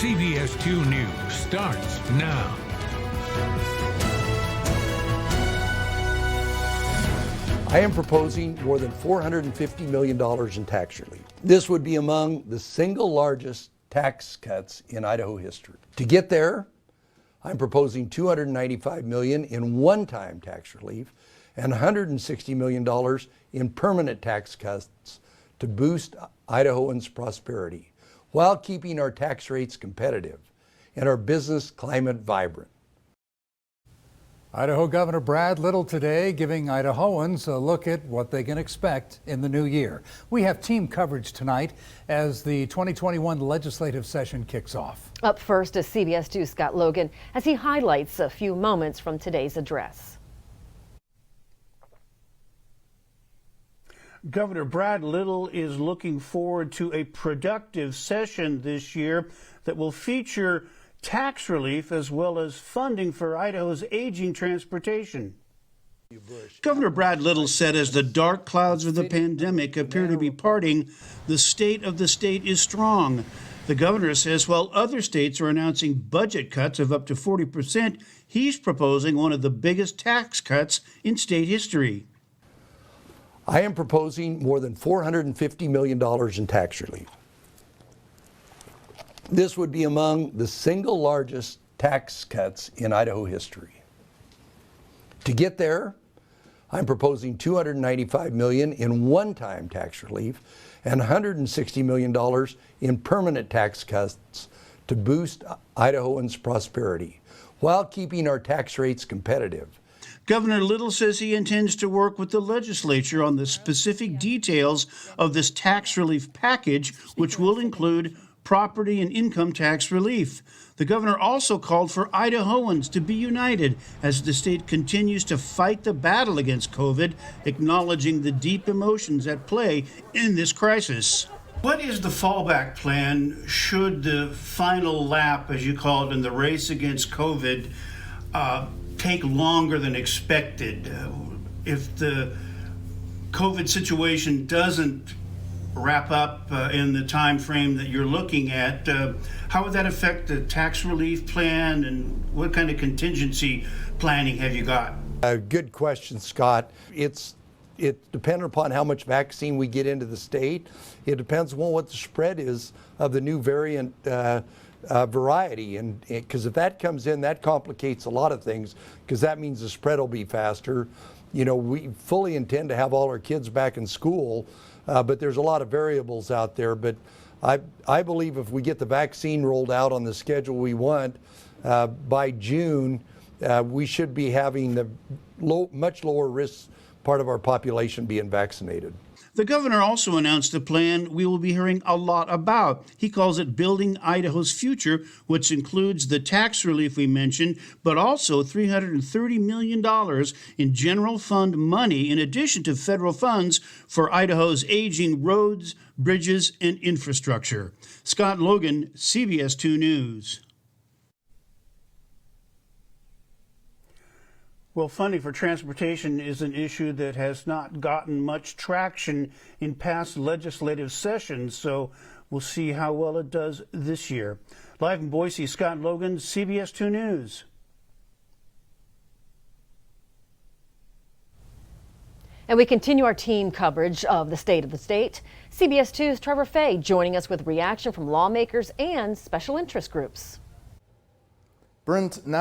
CBS 2 News starts now. I am proposing more than $450 million in tax relief. This would be among the single largest tax cuts in Idaho history. To get there, I'm proposing $295 million in one-time tax relief and $160 million in permanent tax cuts to boost Idahoans' prosperity while keeping our tax rates competitive and our business climate vibrant. Idaho Governor Brad Little today giving Idahoans a look at what they can expect in the new year. We have team coverage tonight as the 2021 legislative session kicks off. Up first is CBS 2's Scott Logan as he highlights a few moments from today's address. Governor Brad Little is looking forward to a productive session this year that will feature tax relief as well as funding for Idaho's aging transportation. Governor Brad Little said as the dark clouds of the pandemic appear to be parting, the state of the state is strong. The governor says while other states are announcing budget cuts of up to 40%, he's proposing one of the biggest tax cuts in state history. I am proposing more than $450 million in tax relief. This would be among the single largest tax cuts in Idaho history. To get there, I'm proposing $295 million in one-time tax relief and $160 million in permanent tax cuts to boost Idahoans' prosperity while keeping our tax rates competitive. Governor Little says he intends to work with the legislature on the specific details of this tax relief package, which will include property and income tax relief. The governor also called for Idahoans to be united as the state continues to fight the battle against COVID, acknowledging the deep emotions at play in this crisis. What is the fallback plan should the final lap, as you call it, in the race against COVID take longer than expected? If the COVID situation doesn't wrap up in the time frame that you're looking at, how would that affect the tax relief plan, and what kind of contingency planning have you got? Good question, Scott. It's dependent upon how much vaccine we get into the state. It depends on what the spread is of the new variant variety, and because if that comes in, that complicates a lot of things, because that means the spread will be faster. You know, we fully intend to have all our kids back in school, but there's a lot of variables out there. But I believe if we get the vaccine rolled out on the schedule we want, by June, we should be having the much lower risk part of our population being vaccinated. The governor also announced a plan we will be hearing a lot about. He calls it Building Idaho's Future, which includes the tax relief we mentioned, but also $330 million in general fund money in addition to federal funds for Idaho's aging roads, bridges, and infrastructure. Scott Logan, CBS 2 News. Well, funding for transportation is an issue that has not gotten much traction in past legislative sessions, so we'll see how well it does this year. Live in Boise, Scott Logan, CBS 2 News. And we continue our team coverage of the state of the state. CBS 2's Trevor Fay joining us with reaction from lawmakers and special interest groups. Brent, now